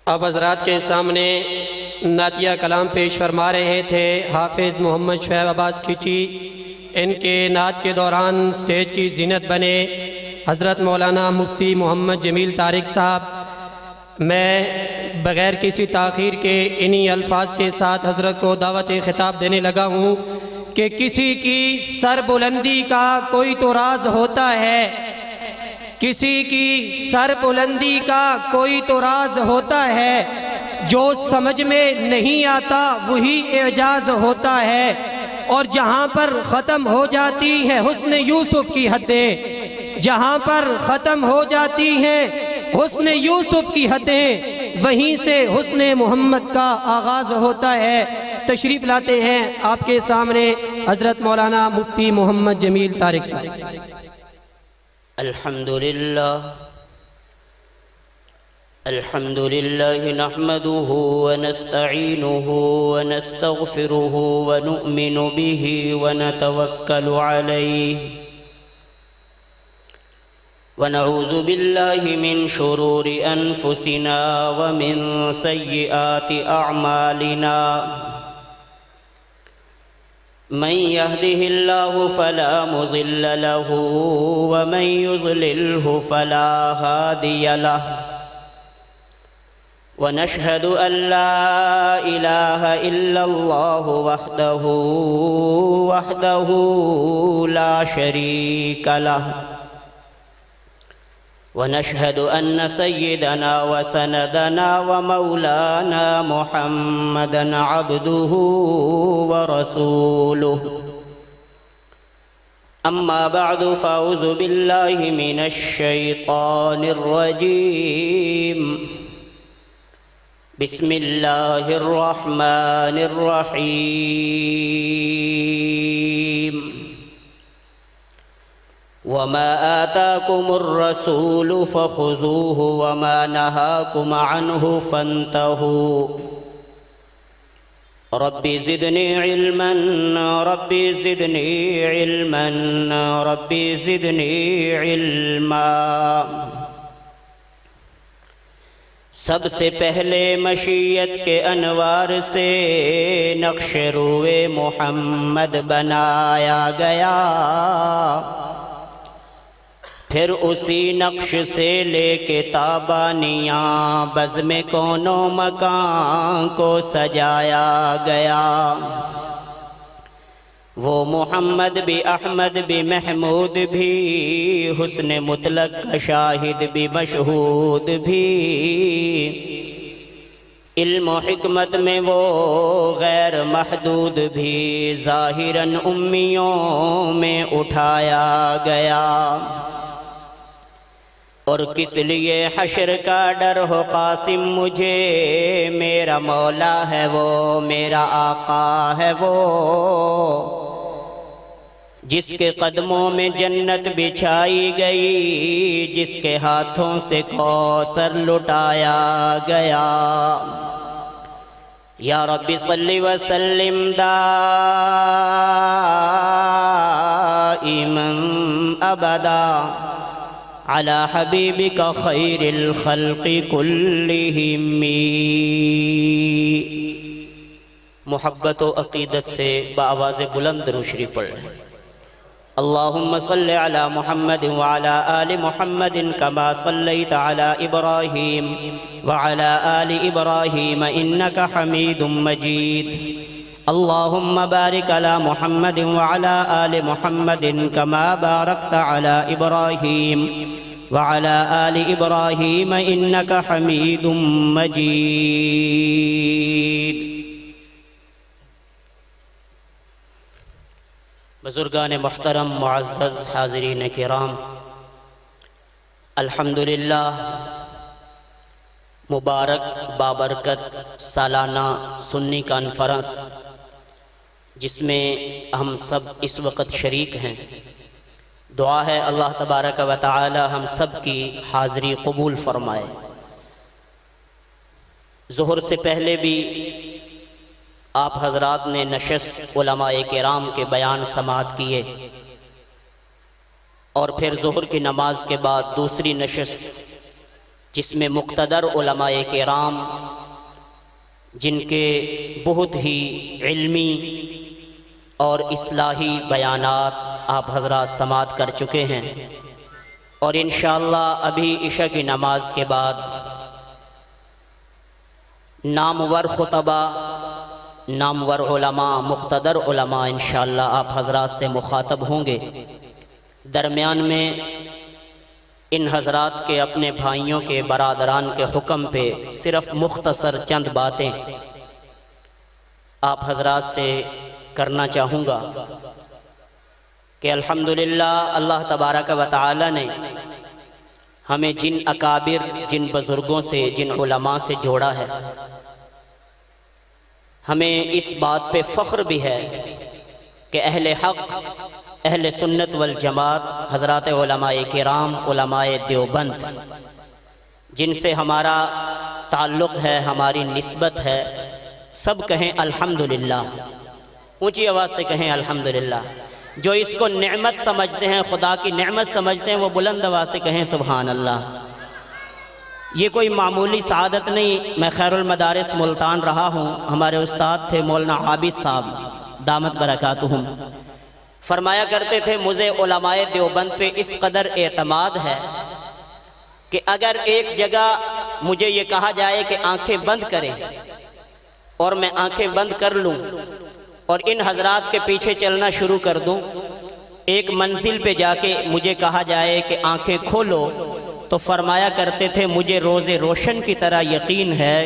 آپ حضرات کے سامنے نعتیہ کلام پیش فرما رہے تھے حافظ محمد شعیب عباس کھچی۔ ان کے نعت کے دوران سٹیج کی زینت بنے حضرت مولانا مفتی محمد جمیل طارق صاحب۔ میں بغیر کسی تاخیر کے انہی الفاظ کے ساتھ حضرت کو دعوت خطاب دینے لگا ہوں کہ کسی کی سر بلندی کا کوئی تو راز ہوتا ہے، کسی کی سر بلندی کا کوئی تو راز ہوتا ہے، جو سمجھ میں نہیں آتا وہی اعجاز ہوتا ہے۔ اور جہاں پر ختم ہو جاتی ہے حسن یوسف کی حدیں، جہاں پر ختم ہو جاتی ہیں حسن یوسف کی حدیں، وہیں سے حسن محمد کا آغاز ہوتا ہے۔ تشریف لاتے ہیں آپ کے سامنے حضرت مولانا مفتی محمد جمیل طارق صاحب۔ الحمد لله نحمده ونستعينه ونستغفره ونؤمن به ونتوكل عليه ونعوذ بالله من شرور أنفسنا ومن سيئات أعمالنا من يهده الله فلا مضل له ومن يضلله فلا هادي له ونشهد أن لا إله إلا الله وحده لا شريك له ونشهد أن سيدنا وسندنا ومولانا محمدًا عبده ورسوله أما بعد فأعوذ بالله من الشيطان الرجيم بسم الله الرحمن الرحيم وما آتاكم الرسول فخذوه وما نهاكم عنه فانتهوا رب زدني علما رب زدني علما رب زدني علما۔ سب سے پہلے مشیت کے انوار سے نقش روئے محمد بنایا گیا، پھر اسی نقش سے لے کے تابانیاں بزم کون و مکان کو سجایا گیا۔ وہ محمد بھی احمد بھی محمود بھی حسن مطلق کا شاہد بھی مشہود بھی، علم و حکمت میں وہ غیر محدود بھی، ظاہراً امیوں میں اٹھایا گیا۔ اور کس لیے حشر کا ڈر ہو قاسم مجھے، میرا مولا ہے وہ میرا آقا ہے وہ، جس کے قدموں میں جنت بچھائی گئی، جس کے ہاتھوں سے کوثر لٹایا گیا۔ یا رب صلی وسلم دائما ابدا علی حبیبک خیر الخلق کلہم۔ محبت و عقیدت سے بآواز بلند درود شریف پڑھ لیں۔ اللہم صلی علی محمد وعلی آل محمد کما صلیت علی ابراہیم وعلی آل ابراہیم انک حمید مجید۔ اللہم بارک علی محمد وعلی آل محمد کما بارکت علی ابراہیم وعلی آل ابراہیم انک حمید مجید۔ بزرگان محترم معزز حاضرین کرام، الحمدللہ مبارک بابرکت سالانہ سنی کانفرنس جس میں ہم سب اس وقت شریک ہیں، دعا ہے اللہ تبارک و تعالی ہم سب کی حاضری قبول فرمائے۔ ظہر سے پہلے بھی آپ حضرات نے نشست علماء کرام کے بیان سماعت کیے، اور پھر ظہر کی نماز کے بعد دوسری نشست جس میں مقتدر علماء کرام جن کے بہت ہی علمی اور اصلاحی بیانات آپ حضرات سماعت کر چکے ہیں، اور انشاءاللہ ابھی عشاء کی نماز کے بعد نامور خطبہ، نامور علماء، مقتدر علماء انشاءاللہ آپ حضرات سے مخاطب ہوں گے۔ درمیان میں ان حضرات کے اپنے بھائیوں کے برادران کے حکم پہ صرف مختصر چند باتیں آپ حضرات سے کرنا چاہوں گا کہ الحمدللہ اللہ تبارک و تعالی نے ہمیں جن اکابر، جن بزرگوں سے، جن علماء سے جوڑا ہے، ہمیں اس بات پہ فخر بھی ہے کہ اہل حق، اہل سنت والجماعت حضرات علماء کرام، علماء دیوبند جن سے ہمارا تعلق ہے، ہماری نسبت ہے، سب کہیں الحمدللہ، اونچی آواز سے کہیں الحمدللہ۔ جو اس کو نعمت سمجھتے ہیں، خدا کی نعمت سمجھتے ہیں، وہ بلند آواز سے کہیں سبحان اللہ۔ یہ کوئی معمولی سعادت نہیں۔ میں خیر المدارس ملتان رہا ہوں، ہمارے استاد تھے مولانا عابد صاحب دامت برکاتہم، فرمایا کرتے تھے مجھے علماء دیوبند پہ اس قدر اعتماد ہے کہ اگر ایک جگہ مجھے یہ کہا جائے کہ آنکھیں بند کریں اور میں آنکھیں بند کر لوں اور ان حضرات کے پیچھے چلنا شروع کر دوں، ایک منزل پہ جا کے مجھے کہا جائے کہ آنکھیں کھولو، تو فرمایا کرتے تھے مجھے روز روشن کی طرح یقین ہے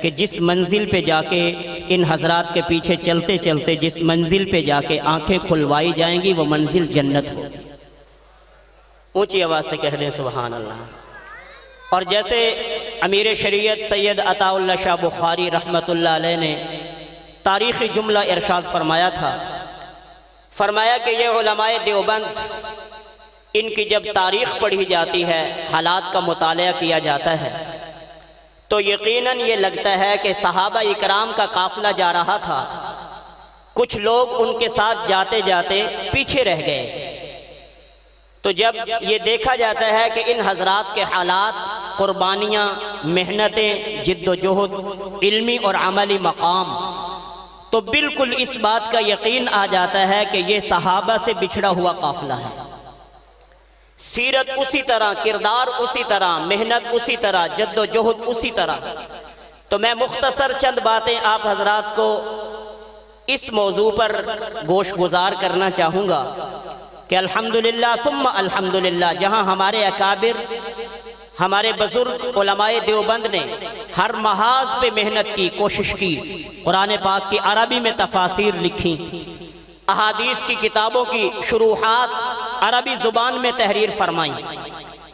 کہ جس منزل پہ جا کے ان حضرات کے پیچھے چلتے چلتے جس منزل پہ جا کے آنکھیں کھلوائی جائیں گی وہ منزل جنت ہوگی۔ اونچی آواز سے کہہ دیں سبحان اللہ۔ اور جیسے امیر شریعت سید عطا اللہ شاہ بخاری رحمۃ اللہ علیہ نے تاریخی جملہ ارشاد فرمایا تھا، فرمایا کہ یہ علماء دیوبند، ان کی جب تاریخ پڑھی جاتی ہے، حالات کا مطالعہ کیا جاتا ہے، تو یقیناً یہ لگتا ہے کہ صحابہ اکرام کا قافلہ جا رہا تھا، کچھ لوگ ان کے ساتھ جاتے جاتے پیچھے رہ گئے۔ تو جب یہ دیکھا جاتا ہے کہ ان حضرات کے حالات، قربانیاں، محنتیں، جد و جہد، علمی اور عملی مقام، تو بالکل اس بات کا یقین آ جاتا ہے کہ یہ صحابہ سے بچھڑا ہوا قافلہ ہے۔ سیرت اسی طرح، کردار اسی طرح، محنت اسی طرح، جد و جہد اسی طرح۔ تو میں مختصر چند باتیں آپ حضرات کو اس موضوع پر گوش گزار کرنا چاہوں گا کہ الحمدللہ ثم الحمدللہ، جہاں ہمارے اکابر، ہمارے بزرگ علماء دیوبند نے ہر محاذ پہ محنت کی، کوشش کی، قرآن پاک کی عربی میں تفاسیر لکھی، احادیث کی کتابوں کی شروحات عربی زبان میں تحریر فرمائیں۔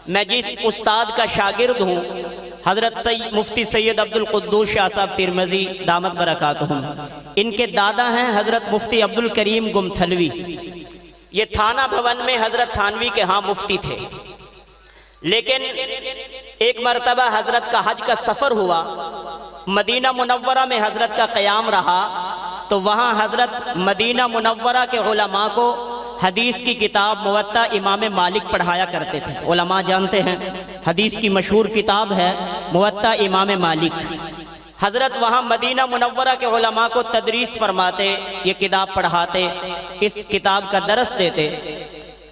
میں جس استاد کا شاگرد ہوں، حضرت مفتی سید عبد القدوس شاہ صاحب ترمذی دامت برکاتہم، ان کے دادا ہیں حضرت مفتی عبد الکریم گمتھلوی، یہ تھانہ بھون میں حضرت تھانوی کے ہاں مفتی تھے۔ لیکن ایک مرتبہ حضرت کا حج کا سفر ہوا، مدینہ منورہ میں حضرت کا قیام رہا، تو وہاں حضرت مدینہ منورہ کے علماء کو حدیث کی کتاب موطا امام مالک پڑھایا کرتے تھے۔ علماء جانتے ہیں حدیث کی مشہور کتاب ہے موطا امام مالک۔ حضرت وہاں مدینہ منورہ کے علماء کو تدریس فرماتے، یہ کتاب پڑھاتے، اس کتاب کا درس دیتے۔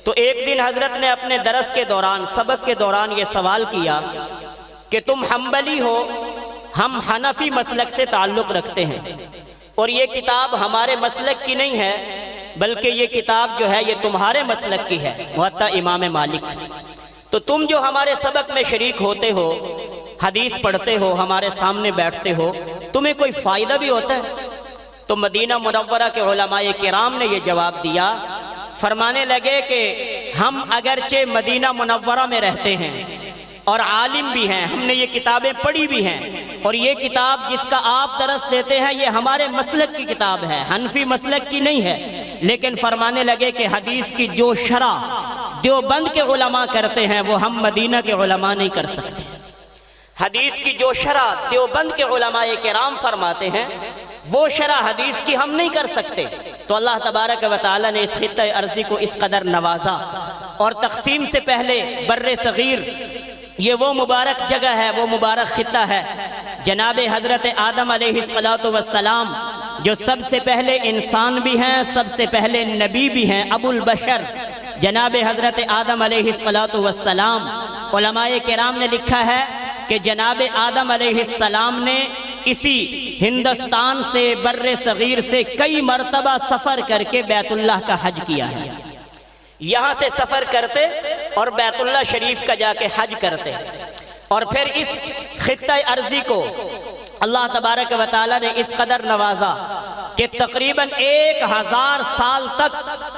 تو ایک دن حضرت نے اپنے درس کے دوران، سبق کے دوران یہ سوال کیا کہ تم حنبلی ہو، ہم حنفی مسلک سے تعلق رکھتے ہیں، اور یہ کتاب ہمارے مسلک کی نہیں ہے بلکہ یہ کتاب جو ہے یہ تمہارے مسلک کی ہے، موطا امام مالک۔ تو تم جو ہمارے سبق میں شریک ہوتے ہو، حدیث پڑھتے ہو، ہمارے سامنے بیٹھتے ہو، تمہیں کوئی فائدہ بھی ہوتا ہے؟ تو مدینہ منورہ کے علماء کرام نے یہ جواب دیا، فرمانے لگے کہ ہم اگرچہ مدینہ منورہ میں رہتے ہیں اور عالم بھی ہیں، ہم نے یہ کتابیں پڑھی بھی ہیں، اور یہ کتاب جس کا آپ درس دیتے ہیں یہ ہمارے مسلک کی کتاب ہے، حنفی مسلک کی نہیں ہے، لیکن فرمانے لگے کہ حدیث کی جو شرح دیوبند کے علماء کرتے ہیں وہ ہم مدینہ کے علماء نہیں کر سکتے۔ حدیث کی جو شرح دیوبند کے علماء کرام فرماتے ہیں وہ شرح حدیث کی ہم نہیں کر سکتے۔ تو اللہ تبارک و تعالی نے اس خطہ ارضی کو اس قدر نوازا، اور تقسیم سے پہلے بر صغیر یہ وہ مبارک جگہ ہے، وہ مبارک خطہ ہے جناب حضرت آدم علیہ السلام جو سب سے پہلے انسان بھی ہیں، سب سے پہلے نبی بھی ہیں، ابو البشر جناب حضرت آدم علیہ السلام۔ علماء کرام نے لکھا ہے کہ جناب آدم علیہ السلام نے اسی ہندوستان سے بر صغیر سے کئی مرتبہ سفر کر کے بیت اللہ کا حج کیا ہے۔ یہاں سے سفر کرتے اور بیت اللہ شریف کا جا کے حج کرتے، اور پھر اس خطہ ارضی کو اللہ تبارک و تعالیٰ نے اس قدر نوازا کہ تقریباً 1000 سال تک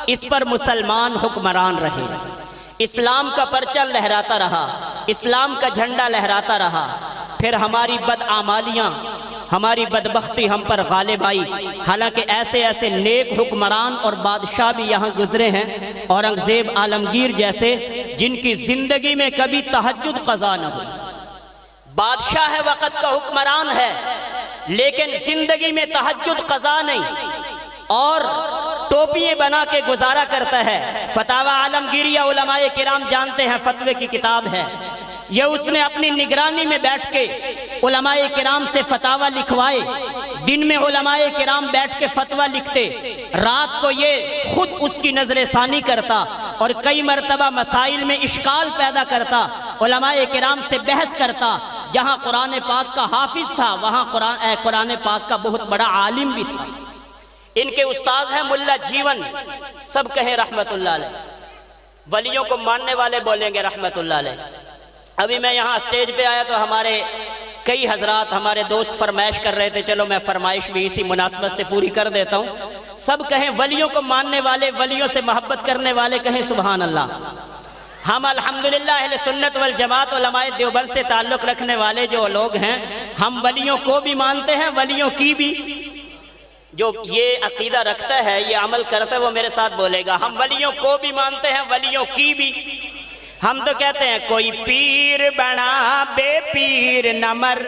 اس پر مسلمان حکمران رہے، اسلام کا پرچم لہراتا رہا، اسلام کا جھنڈا لہراتا رہا۔ پھر ہماری بدعمالیاں، ہماری بدبختی ہم پر غالب آئی، حالانکہ ایسے ایسے نیک حکمران اور بادشاہ بھی یہاں گزرے ہیں، اورنگزیب عالمگیر جیسے، جن کی زندگی میں کبھی تہجد قضا نہ ہوئی۔ بادشاہ ہے، وقت کا حکمران ہے، لیکن زندگی میں تہجد قضا نہیں، اور ٹوپیاں بنا کے گزارا کرتا ہے۔ فتاوی عالمگیریہ علماء کرام جانتے ہیں، فتوے کی کتاب ہے، یہ اس نے اپنی نگرانی میں بیٹھ کے علماء کرام سے فتاوی لکھوائے۔ دن میں علماء کرام بیٹھ کے فتویٰ لکھتے، رات کو یہ خود اس کی نظر ثانی کرتا اور کئی مرتبہ مسائل میں اشکال پیدا کرتا، علماء کرام سے بحث کرتا۔ جہاں قرآن پاک کا حافظ تھا، وہاں قرآن پاک کا بہت بڑا عالم بھی تھا۔ ان کے استاذ ہیں ملا جیون، سب کہیں رحمت اللہ علیہ، ولیوں کو ماننے والے بولیں گے رحمت اللہ علیہ۔ ابھی میں یہاں اسٹیج پہ آیا تو ہمارے کئی حضرات، ہمارے دوست فرمائش کر رہے تھے، چلو میں فرمائش بھی اسی مناسبت سے پوری کر دیتا ہوں۔ سب کہیں ولیوں کو ماننے والے، ولیوں سے محبت کرنے والے کہیں سبحان اللہ۔ ہم الحمدللہ اہل سنت والجماعت علماء دیوبند سے تعلق رکھنے والے جو لوگ ہیں، ہم ولیوں کو بھی مانتے ہیں، ولیوں کی بھی۔ جو یہ عقیدہ رکھتا ہے، یہ عمل کرتا ہے، وہ میرے ساتھ بولے گا، ہم ولیوں کو بھی مانتے ہیں، ولیوں کی بھی۔ ہم تو کہتے ہیں کوئی پیر بنا بے پیر نہ مر،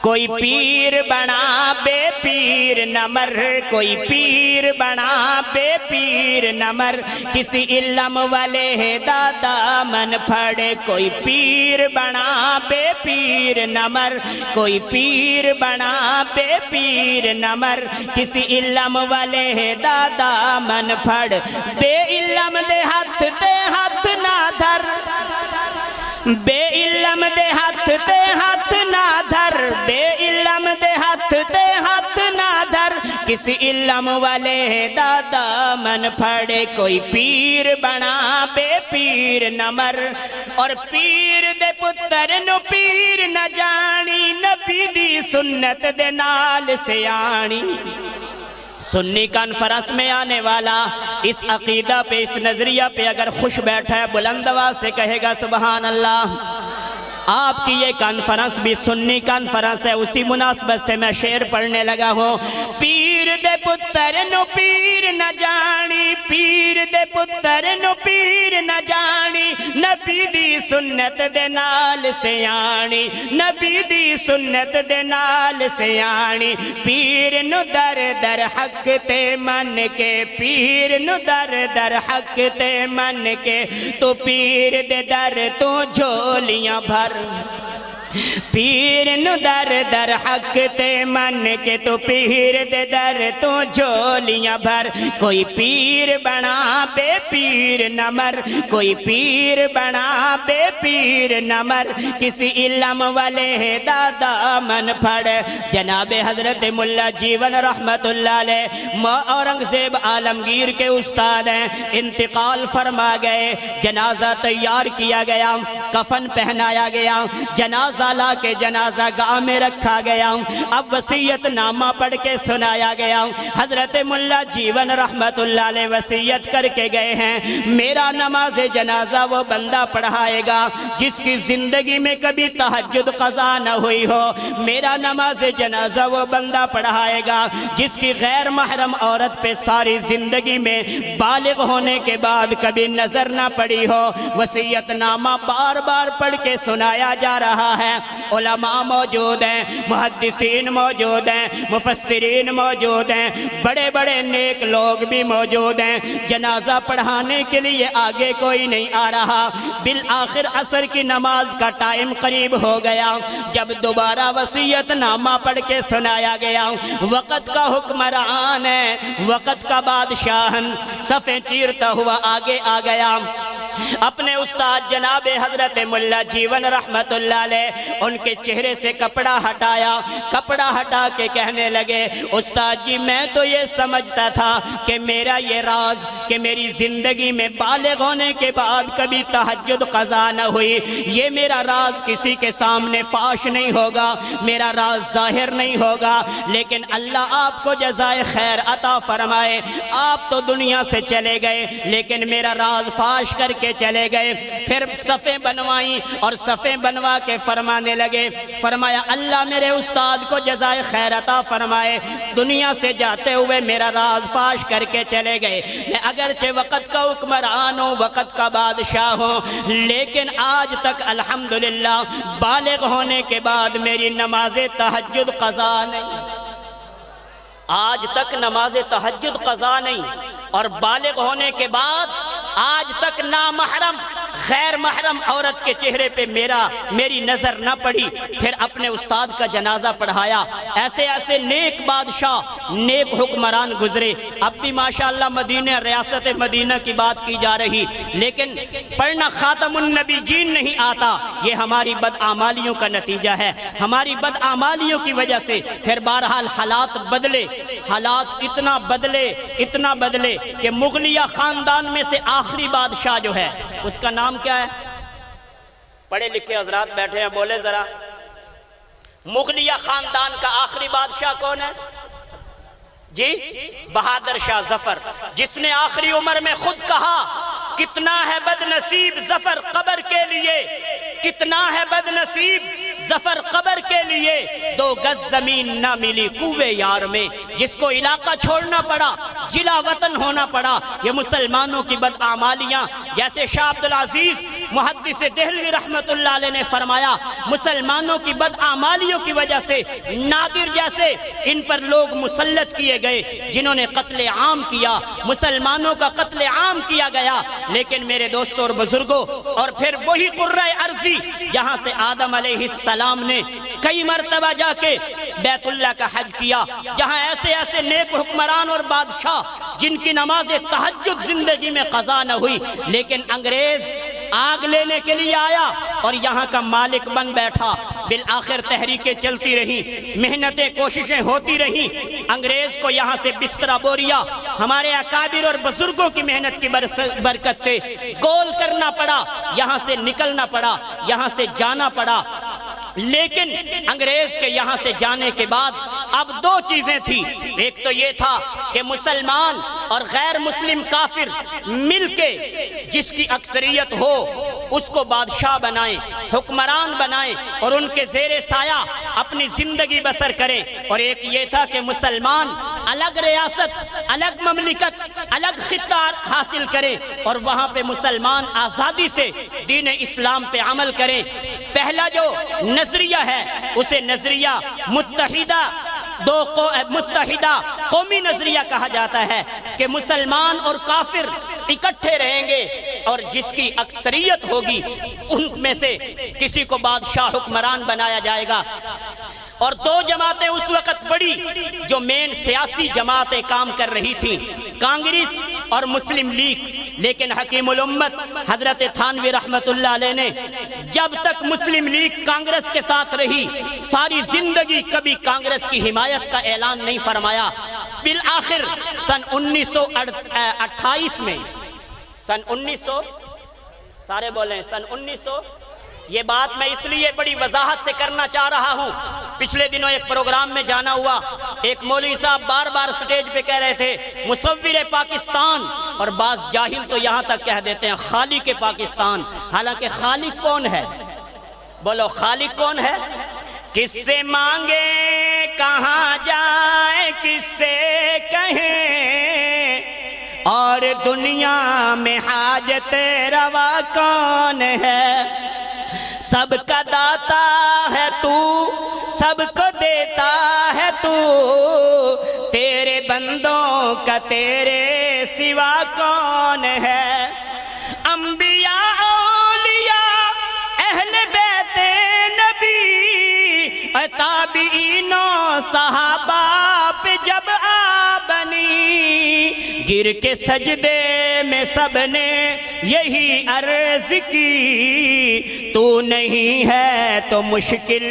کوئی پیر بنا بے پیر نہ مر، کوئی پیر بنا بے پیر نہ مر، کسی علم والے دادا من پھڑے، کوئی پیر بنا بے پیر نہ مر، کوئی پیر بنا بے پیر نہ مر، کسی علم والے دادا من پھڑ، بے علم دے ہاتھ نہ دھر، بے علم دے ہاتھ نہ دھر، بے علم دے ہاتھ نہ دھر، کسی علم والے دادا من پھڑے، کوئی پیر بنا بے پیر نہ مر، اور پیر دے پتر نو پیر نہ جانی، نبی دی سنت دے نال سیانی۔ سنی کانفرنس میں آنے والا اس عقیدہ پہ، اس نظریہ پہ اگر خوش بیٹھا ہے، بلند آواز سے کہے گا سبحان اللہ۔ آپ کی یہ کانفرنس بھی سنی کانفرنس ہے، اسی مناسبت سے میں شعر پڑھنے لگا ہوں۔ پیر دے پتر نو پیر نہ جانی، پیر دے پتر نو پیر نہ جانی، نبی دی سنت دے نال سیانی، نبی دی سنت دے نال سیانی، پیر نو در در حق تے من کے، پیر نو در در حق تے من کے، تو پیر دے در تو جھولیاں بھر، پیر نو در در حق تے من کے، تو پیر دے در تو جھولیاں بھر، کوئی پیر بنا بے پیر نہ مر، کوئی پیر بنا بے پیر نہ مر، کسی علم والے دادا من پھڑ۔ جناب حضرت ملا جیون رحمت اللہ علیہ اورنگزیب عالمگیر کے استاد ہیں، انتقال فرما گئے، جنازہ تیار کیا گیا، کفن پہنایا گیا، جنازہ لا کے جنازہ گاہ میں رکھا گیا، اب وصیت نامہ پڑھ کے سنایا گیا۔ حضرت ملا جیون رحمت اللہ علیہ وصیت کر کے گئے ہیں، میرا نماز جنازہ وہ بندہ پڑھائے گا جس کی زندگی میں کبھی تہجد قضا نہ ہوئی ہو، میرا نماز جنازہ وہ بندہ پڑھائے گا جس کی غیر محرم عورت پہ ساری زندگی میں بالغ ہونے کے بعد کبھی نظر نہ پڑی ہو۔ وصیت نامہ بار بار پڑھ کے سنایا جا رہا ہے۔ ہے، علماء موجود ہیں، محدثین موجود ہیں، مفسرین موجود ہیں، بڑے بڑے نیک لوگ بھی موجود ہیں، جنازہ پڑھانے کے لیے آگے کوئی نہیں آ رہا۔ بالآخر عصر کی نماز کا ٹائم قریب ہو گیا، جب دوبارہ وصیت نامہ پڑھ کے سنایا گیا، وقت کا حکمران ہے، وقت کا بادشاہ، صفیں چیرتا ہوا آگے آ گیا۔ اپنے استاد جناب حضرت ملا جیون رحمت اللہ علیہ ان کے چہرے سے کپڑا ہٹایا، کپڑا ہٹا کے کہنے لگے استاد جی میں تو یہ سمجھتا تھا کہ میرا یہ راز کہ میری زندگی میں بالغ ہونے کے بعد کبھی تہجد قضا نہ ہوئی، یہ میرا راز کسی کے سامنے فاش نہیں ہوگا، میرا راز ظاہر نہیں ہوگا، لیکن اللہ آپ کو جزائے خیر عطا فرمائے، آپ تو دنیا سے چلے گئے لیکن میرا راز فاش کر کے چلے گئے۔ پھر صفیں بنوائیں اور صفیں بنوا کے فرمانے لگے، فرمایا اللہ میرے استاد کو جزائے خیر عطا فرمائے، دنیا سے جاتے ہوئے میرا راز فاش کر کے چلے گئے، میں اگرچہ وقت کا حکمران ہوں، وقت کا بادشاہ ہوں، لیکن آج تک الحمدللہ بالغ ہونے کے بعد میری نماز تہجد قضا نہیں، آج تک نماز تہجد قضا نہیں، اور بالغ ہونے کے بعد آج تک نامحرم غیر محرم عورت کے چہرے پہ میری نظر نہ پڑی۔ پھر اپنے استاد کا جنازہ پڑھایا۔ ایسے ایسے نیک بادشاہ، نیک حکمران گزرے۔ اب بھی ماشاءاللہ مدینہ، ریاست مدینہ کی بات کی جا رہی، لیکن پڑھنا خاتم النبیین نہیں آتا، یہ ہماری بدعمالیوں کا نتیجہ ہے، ہماری بدعمالیوں کی وجہ سے۔ پھر بہرحال حالات بدلے، حالات اتنا بدلے کہ مغلیہ خاندان میں سے آخری بادشاہ جو ہے اس کا نام کیا ہے؟ پڑھے لکھے حضرات بیٹھے ہیں، بولے ذرا، مغلیہ خاندان کا آخری بادشاہ کون ہے جی؟ بہادر شاہ ظفر، جس نے آخری عمر میں خود کہا کتنا ہے بد نصیب ظفر قبر کے لیے، کتنا ہے بد نصیب ظفر قبر کے لیے، 2 گز زمین نہ ملی کوے یار میں، جس کو علاقہ چھوڑنا پڑا، جلا وطن ہونا پڑا۔ یہ مسلمانوں کی بدعمالیاں، جیسے شاہ عبدالعزیز محدث دہلوی رحمت اللہ علیہ نے فرمایا، مسلمانوں کی بدعمالیوں کی وجہ سے نادر جیسے ان پر لوگ مسلط کیے گئے جنہوں نے قتل عام کیا، مسلمانوں کا قتل عام کیا گیا۔ لیکن میرے دوستوں اور بزرگوں، اور پھر وہی قرہ ارضی جہاں سے آدم علیہ السلام نے کئی مرتبہ جا کے بیت اللہ کا حج کیا، جہاں ایسے ایسے نیک حکمران اور بادشاہ جن کی نماز تہجد زندگی میں قضا نہ ہوئی، لیکن انگریز آگ لینے کے لیے آیا اور یہاں کا مالک بن بیٹھا۔ بالآخر تحریکیں چلتی رہیں، محنتیں کوششیں ہوتی رہیں، انگریز کو یہاں سے بستر بوریا ہمارے اکابر اور بزرگوں کی محنت کی برکت سے گول کرنا پڑا، یہاں سے نکلنا پڑا، یہاں سے جانا پڑا۔ لیکن انگریز کے یہاں سے جانے کے بعد اب 2 چیزیں تھیں، ایک تو یہ تھا کہ مسلمان اور غیر مسلم کافر مل کے جس کی اکثریت ہو اس کو بادشاہ بنائیں، حکمران بنائیں اور ان کے زیر سایہ اپنی زندگی بسر کریں، اور ایک یہ تھا کہ مسلمان الگ ریاست، الگ مملکت، الگ خطہ حاصل کریں اور وہاں پہ مسلمان آزادی سے دین اسلام پہ عمل کریں۔ پہلا جو نظریہ ہے اسے نظریہ متحدہ قومی نظریہ کہا جاتا ہے کہ مسلمان اور کافر اکٹھے رہیں گے اور جس کی اکثریت ہوگی ان میں سے کسی کو بادشاہ حکمران بنایا جائے گا۔ اور 2 جماعتیں اس وقت بڑی جو مین سیاسی جماعتیں کام کر رہی تھیں، کانگریس اور مسلم لیگ، لیکن حکیم الامت حضرت تھانوی رحمت اللہ علیہ نے جب تک مسلم لیگ کانگریس کے ساتھ رہی ساری زندگی کبھی کانگریس کی حمایت کا اعلان نہیں فرمایا۔ بالآخر سن 1928 میں، سن 1900 سارے بولیں، سن 1900، یہ بات میں اس لیے بڑی وضاحت سے کرنا چاہ رہا ہوں، پچھلے دنوں ایک پروگرام میں جانا ہوا، ایک مولوی صاحب بار بار سٹیج پہ کہہ رہے تھے مصور پاکستان، اور بعض جاہل تو یہاں تک کہہ دیتے ہیں خالق پاکستان، حالانکہ خالق کون ہے؟ بولو خالق کون ہے؟ کس سے مانگے کہاں جائے کس سے کہیں، اور دنیا میں حاجت روا کون ہے؟ سب کا داتا ہے تو، سب کو دیتا ہے تو، تیرے بندوں کا تیرے سوا کون ہے؟ انبیاء اولیاء اہل بیت نبی، تابعین و صحابہ پہ جب آ بنی، گر کے سجدے میں سب نے یہی عرض کی، تو نہیں ہے تو مشکل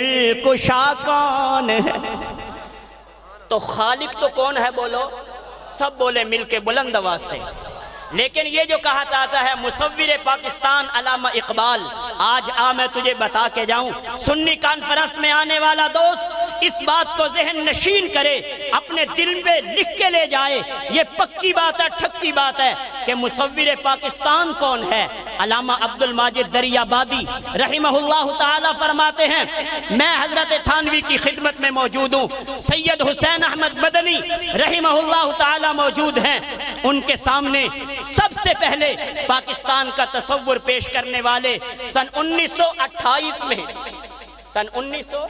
کشا کون ہے؟ تو خالق تو کون ہے بولو؟ سب بولے مل کے بلند آواز سے۔ لیکن یہ جو کہا جاتا ہے مصور پاکستان علامہ اقبال، آج میں تجھے بتا کے جاؤں، سنی کانفرنس میں آنے والا دوست اس بات کو ذہن نشین کرے، اپنے دل پہ لکھ کے لے جائے، یہ پکی بات ہے، ٹھکی بات ہے کہ مصور پاکستان کون ہے؟ علامہ عبد الماجد دریابادی رحمہ اللہ تعالی فرماتے ہیں، میں حضرت تھانوی کی خدمت میں موجود ہوں، سید حسین احمد مدنی رحمہ اللہ تعالی موجود ہیں، ان کے سامنے سب سے پہلے پاکستان کا تصور پیش کرنے والے سن 1928 میں، سن 1900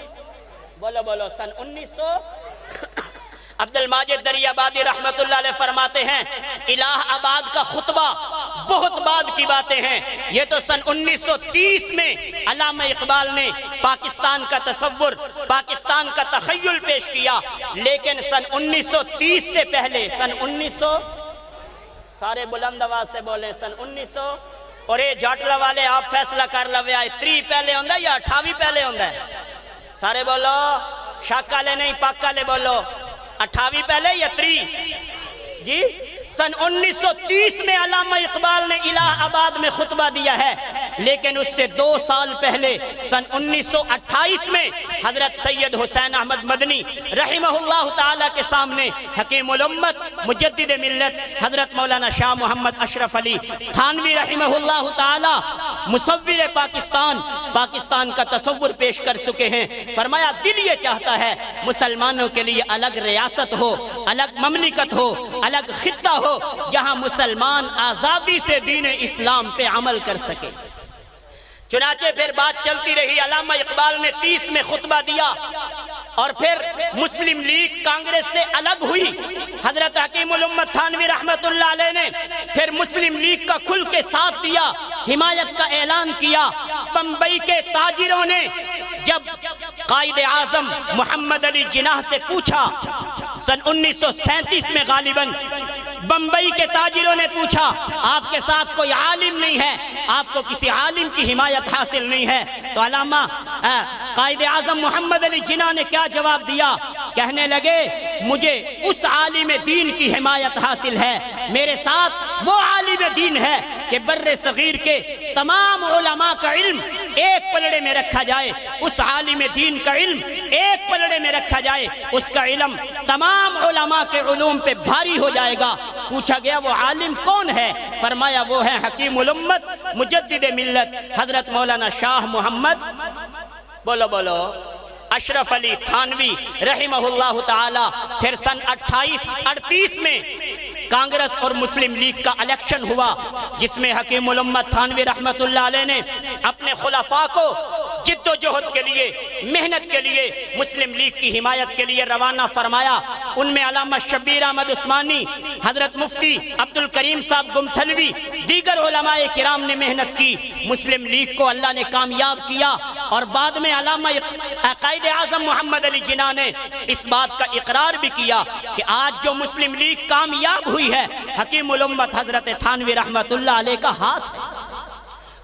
عبد الماجد دریابادی رحمت اللہ علیہ فرماتے ہیں، الہ آباد کا خطبہ بہت بعد کی باتیں ہیں، یہ تو سن 1930 میں علامہ اقبال نے پاکستان کا تصور، پاکستان کا تخیل پیش کیا، لیکن سن 1930 سے پہلے، سن 1900، سارے بلند آواز سے بولیں، سن 1900، اور اے جاٹلا والے آپ فیصلہ کر لوے آئے 3 پہلے ہوندہ یا 28 پہلے ہوندہ ہے؟ سارے بولو، شاکہ لے نہیں پاکہ لے بولو، 28 پہلے یا 3؟ جی سن 1930 میں علامہ اقبال نے الہ آباد میں خطبہ دیا ہے، لیکن اس سے 2 سال پہلے سن 1928 میں حضرت سید حسین احمد مدنی رحمہ اللہ تعالیٰ کے سامنے حکیم الامت مجدد ملت حضرت مولانا شاہ محمد اشرف علی تھانوی رحمہ اللہ تعالیٰ مصور پاکستان کا تصور پیش کر چکے ہیں۔ فرمایا دل یہ چاہتا ہے مسلمانوں کے لیے الگ ریاست ہو، الگ مملکت ہو، الگ خطہ ہو، جہاں مسلمان آزادی سے دین اسلام پہ عمل کر سکے۔ چنانچہ پھر بات چلتی رہی، علامہ اقبال نے 30 میں خطبہ دیا، اور پھر مسلم لیگ کانگریس سے الگ ہوئی، حضرت حکیم الامت تھانوی رحمت اللہ علیہ نے پھر مسلم لیگ کا کھل کے ساتھ دیا، حمایت کا اعلان کیا۔ بمبئی کے تاجروں نے جب قائد اعظم محمد علی جناح سے پوچھا، سن 1937 میں غالباً بمبئی کے تاجروں نے پوچھا، آپ کے ساتھ کوئی عالم نہیں ہے، آپ کو کسی عالم کی حمایت حاصل نہیں ہے؟ تو علامہ قائد اعظم محمد علی جناح نے کیا جواب دیا؟ کہنے لگے مجھے اس عالم دین کی حمایت حاصل ہے، میرے ساتھ وہ عالم دین ہے کہ بر صغیر کے تمام علماء کا علم ایک پلڑے میں رکھا جائے، اس عالم دین کا علم ایک پلڑے میں رکھا جائے، اس کا علم تمام علماء کے علوم پہ بھاری ہو جائے گا۔ پوچھا گیا وہ عالم کون ہے؟ فرمایا وہ ہے حکیم الامت مجدد ملت حضرت مولانا شاہ محمد بولو اشرف علی تھانوی رحمہ اللہ تعالی۔ پھر سن 38 میں کانگریس اور مسلم لیگ کا الیکشن ہوا، جس میں حکیم الامت تھانوی رحمت اللہ علیہ نے اپنے خلفاء کو جد و جہد کے لیے، محنت کے لیے، مسلم لیگ کی حمایت کے لیے روانہ فرمایا۔ ان میں علامہ شبیر احمد عثمانی، حضرت مفتی عبدالکریم صاحب گمتھلوی، دیگر علماء کرام نے محنت کی، مسلم لیگ کو اللہ نے کامیاب کیا، اور بعد میں علامہ قائد اعظم محمد علی جناح نے اس بات کا اقرار بھی کیا کہ آج جو مسلم لیگ کامیاب ہوئی ہے، حکیم الامت حضرت تھانوی رحمت اللہ علیہ کا ہاتھ ہے،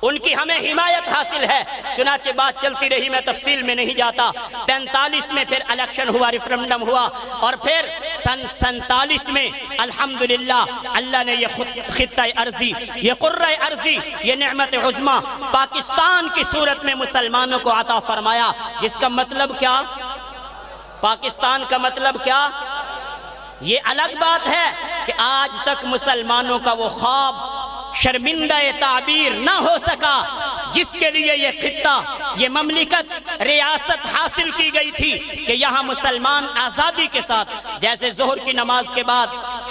ان کی ہمیں حمایت حاصل ہے۔ چنانچہ بات چلتی رہی، میں تفصیل میں نہیں جاتا۔ 45 میں پھر الیکشن ہوا، ریفرنڈم ہوا، اور پھر سن 47 میں الحمدللہ اللہ نے یہ خطہ ارضی، یہ قرہ ارضی، یہ نعمت عظمہ پاکستان کی صورت میں مسلمانوں کو عطا فرمایا، جس کا مطلب کیا؟ پاکستان کا مطلب کیا؟ یہ الگ بات ہے کہ آج تک مسلمانوں کا وہ خواب شرمندہ تعبیر نہ ہو سکا جس کے لیے یہ خطہ، یہ مملکت، ریاست حاصل کی گئی تھی کہ یہاں مسلمان آزادی کے ساتھ، جیسے ظہر کی نماز کے بعد